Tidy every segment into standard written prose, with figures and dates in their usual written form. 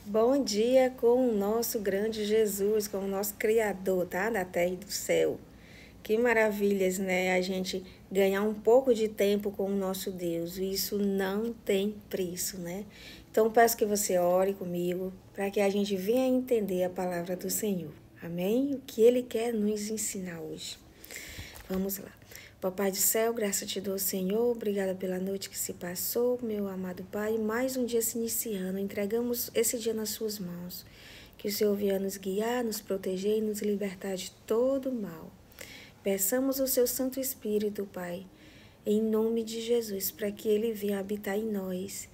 Bom dia com o nosso grande Jesus, com o nosso Criador, tá? Da terra e do céu. Que maravilhas, né? A gente ganhar um pouco de tempo com o nosso Deus. Isso não tem preço, né? Então, peço que você ore comigo para que a gente venha entender a palavra do Senhor. Amém? O que Ele quer nos ensinar hoje. Vamos lá. Papai do céu, graça te dou, Senhor. Obrigada pela noite que se passou, meu amado Pai. Mais um dia se iniciando. Entregamos esse dia nas suas mãos. Que o Senhor venha nos guiar, nos proteger e nos libertar de todo mal. Peçamos o seu Santo Espírito, Pai, em nome de Jesus, para que ele venha habitar em nós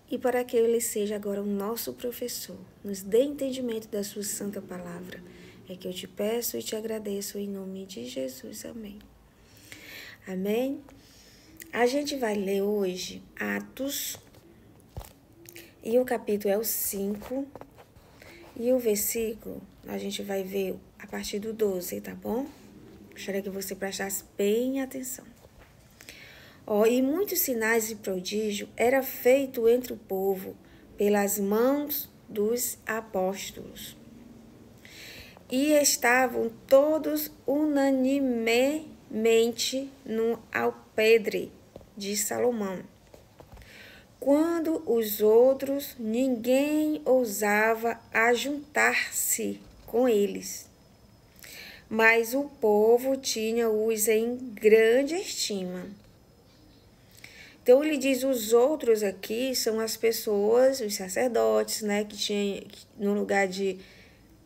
e para que ele seja agora o nosso professor. Nos dê entendimento da sua santa palavra. É que eu te peço e te agradeço em nome de Jesus. Amém. Amém? A gente vai ler hoje Atos, e o capítulo é o 5, e o versículo a gente vai ver a partir do 12, tá bom? Gostaria que você prestasse bem atenção. E muitos sinais e prodígios eram feitos entre o povo pelas mãos dos apóstolos. E estavam todos unanimemente no alpendre de Salomão. Quando os outros, ninguém ousava ajuntar-se com eles. Mas o povo tinha-os em grande estima. Então, ele diz, os outros aqui são as pessoas, os sacerdotes, né, que tinham, no lugar de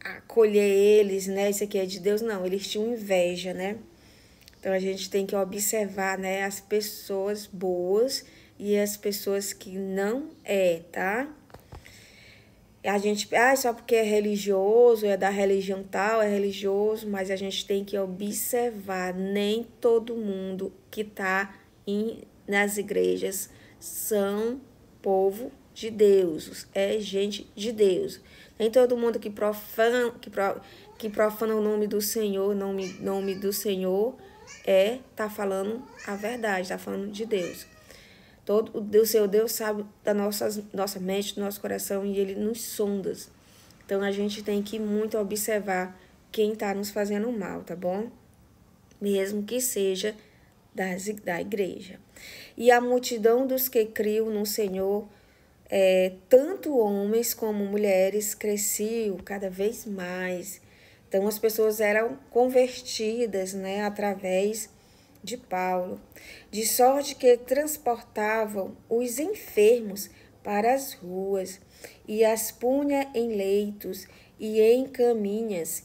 acolher eles, né, isso aqui é de Deus, não, eles tinham inveja, né. Então, a gente tem que observar, né, as pessoas boas e as pessoas que não tá? A gente, só porque é religioso, é da religião tal, é religioso, mas a gente tem que observar, nem todo mundo que tá nas igrejas são povo de Deus, é gente de Deus. Nem todo mundo que profana o nome do Senhor, nome do Senhor, tá falando a verdade, tá falando de Deus. O seu Deus sabe da nossa mente, do nosso coração, e Ele nos sonda. Então, a gente tem que muito observar quem está nos fazendo mal, tá bom? Mesmo que seja da igreja. E a multidão dos que criam no Senhor, tanto homens como mulheres, cresciam cada vez mais. Então, as pessoas eram convertidas, né, através de Paulo, de sorte que transportavam os enfermos para as ruas e as punha em leitos e em caminhas,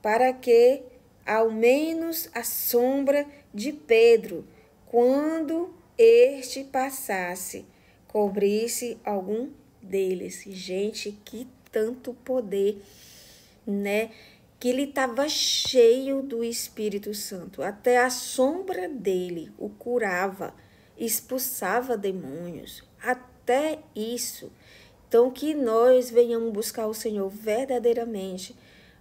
para que, ao menos a sombra de Pedro, quando este passasse, cobrisse algum deles. Gente, que tanto poder, né? Que ele estava cheio do Espírito Santo. Até a sombra dele o curava, expulsava demônios. Até isso. Então, que nós venhamos buscar o Senhor verdadeiramente,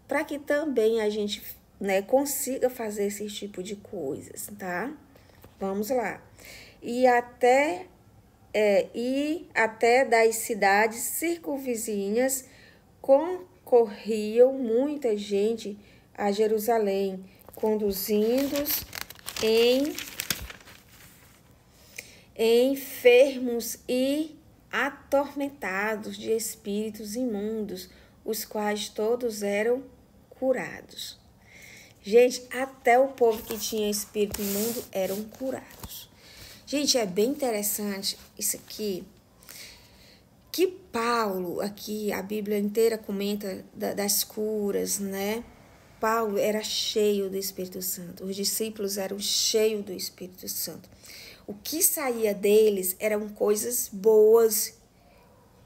para que também a gente, né, consiga fazer esse tipo de coisas, tá? Vamos lá. E até das cidades circunvizinhas concorriam muita gente a Jerusalém, conduzindo-os enfermos e atormentados de espíritos imundos, os quais todos eram curados. Gente, até o povo que tinha espírito imundo eram curados. Gente, é bem interessante isso aqui, que Paulo, aqui, a Bíblia inteira comenta das curas, né? Paulo era cheio do Espírito Santo, os discípulos eram cheios do Espírito Santo. O que saía deles eram coisas boas,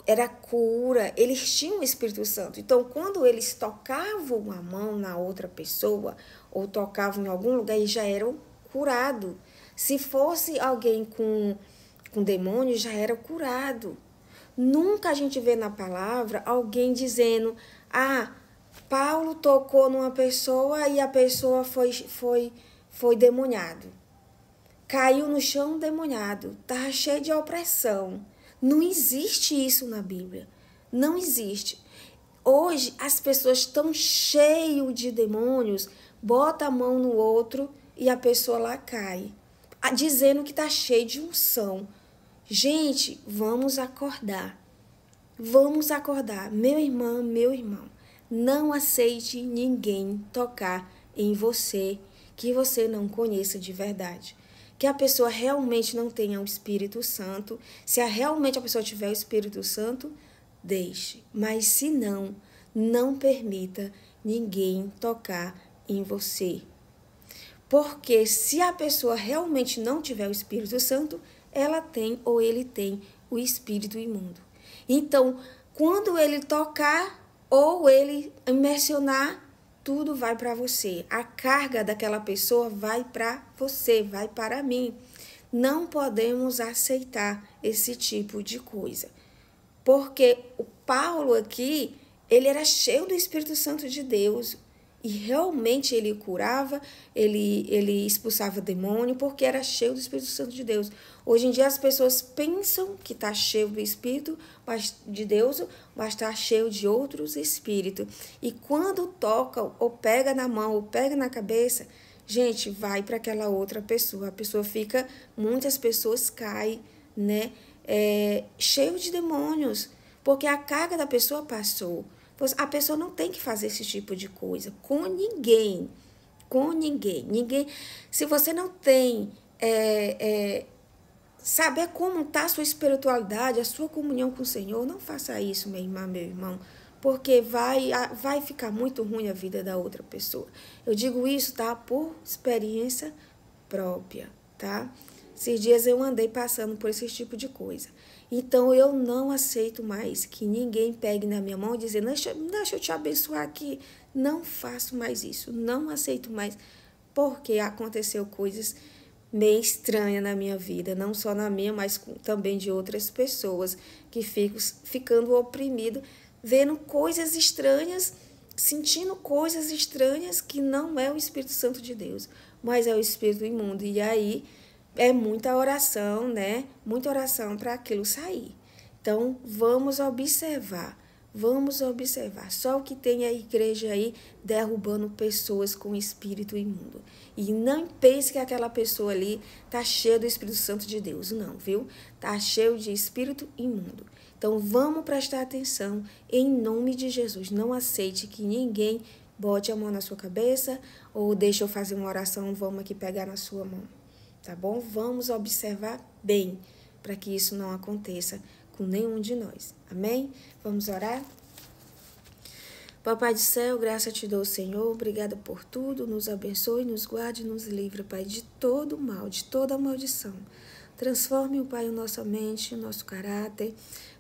era cura, eles tinham o Espírito Santo. Então, quando eles tocavam a mão na outra pessoa, ou tocavam em algum lugar, eles já eram curados. Se fosse alguém com demônio, já era curado. Nunca a gente vê na palavra alguém dizendo, Paulo tocou numa pessoa e a pessoa foi demoniado. Caiu no chão demoniado, estava cheio de opressão. Não existe isso na Bíblia. Não existe. Hoje as pessoas estão cheias de demônios, bota a mão no outro e a pessoa lá cai, dizendo que está cheio de unção. Gente, vamos acordar. Vamos acordar. Meu irmão, não aceite ninguém tocar em você que você não conheça de verdade. Que a pessoa realmente não tenha o Espírito Santo. Se realmente a pessoa tiver o Espírito Santo, deixe. Mas se não, não permita ninguém tocar em você. Porque se a pessoa realmente não tiver o Espírito Santo, ela tem ou ele tem o espírito imundo. Então, quando ele tocar ou ele imersionar, tudo vai para você. A carga daquela pessoa vai para você, vai para mim. Não podemos aceitar esse tipo de coisa. Porque o Paulo aqui, ele era cheio do Espírito Santo de Deus. E realmente ele curava, ele expulsava demônio, porque era cheio do Espírito Santo de Deus. Hoje em dia as pessoas pensam que está cheio do Espírito de Deus, mas está cheio de outros espíritos. E quando toca, ou pega na mão, ou pega na cabeça, gente, vai para aquela outra pessoa. A pessoa fica, muitas pessoas caem, né? Cheio de demônios, porque a carga da pessoa passou. A pessoa não tem que fazer esse tipo de coisa com ninguém. Com ninguém. Se você não tem saber como está a sua espiritualidade, a sua comunhão com o Senhor, não faça isso, minha irmã, meu irmão, porque vai ficar muito ruim a vida da outra pessoa. Eu digo isso, tá? Por experiência própria, tá? Esses dias eu andei passando por esse tipo de coisa. Então, eu não aceito mais que ninguém pegue na minha mão e dizer, deixa eu te abençoar aqui. Não faço mais isso, não aceito mais, porque aconteceu coisas meio estranhas na minha vida, não só na minha, mas também de outras pessoas, que ficam ficando oprimido, vendo coisas estranhas, sentindo coisas estranhas que não é o Espírito Santo de Deus, mas é o Espírito imundo. E aí é muita oração, né? Muita oração para aquilo sair. Então, vamos observar. Só o que tem a igreja aí derrubando pessoas com espírito imundo. E não pense que aquela pessoa ali tá cheia do Espírito Santo de Deus. Não, viu? Tá cheio de espírito imundo. Então, vamos prestar atenção em nome de Jesus. Não aceite que ninguém bote a mão na sua cabeça ou deixe eu fazer uma oração, vamos aqui pegar na sua mão. Tá bom? Vamos observar bem para que isso não aconteça com nenhum de nós. Amém? Vamos orar? Papai do céu, graça te dou, Senhor. Obrigada por tudo. Nos abençoe, nos guarde, nos livre, Pai, de todo mal, de toda maldição. Transforme, Pai, a nossa mente, o nosso caráter.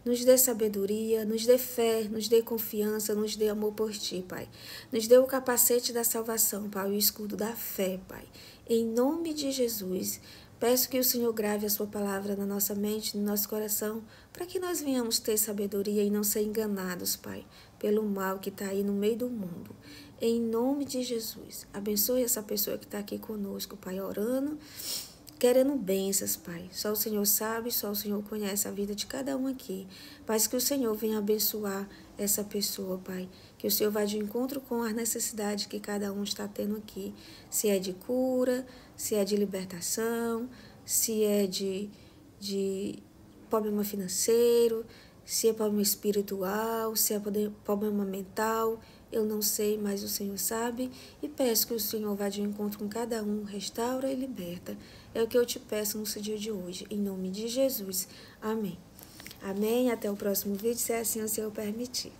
Nos dê sabedoria, nos dê fé, nos dê confiança, nos dê amor por Ti, Pai. Nos dê o capacete da salvação, Pai, o escudo da fé, Pai. Em nome de Jesus, peço que o Senhor grave a sua palavra na nossa mente, no nosso coração, para que nós venhamos ter sabedoria e não ser enganados, Pai, pelo mal que está aí no meio do mundo. Em nome de Jesus, abençoe essa pessoa que está aqui conosco, Pai, orando, querendo bênçãos, Pai. Só o Senhor sabe, só o Senhor conhece a vida de cada um aqui. Mas que o Senhor venha abençoar essa pessoa, Pai. Que o Senhor vá de encontro com as necessidades que cada um está tendo aqui. Se é de cura, se é de libertação, se é de problema financeiro, se é problema espiritual, se é problema mental. Eu não sei, mas o Senhor sabe. E peço que o Senhor vá de encontro com cada um, restaura e liberta. É o que eu te peço no dia de hoje. Em nome de Jesus. Amém. Amém. Até o próximo vídeo, se assim o Senhor permitir.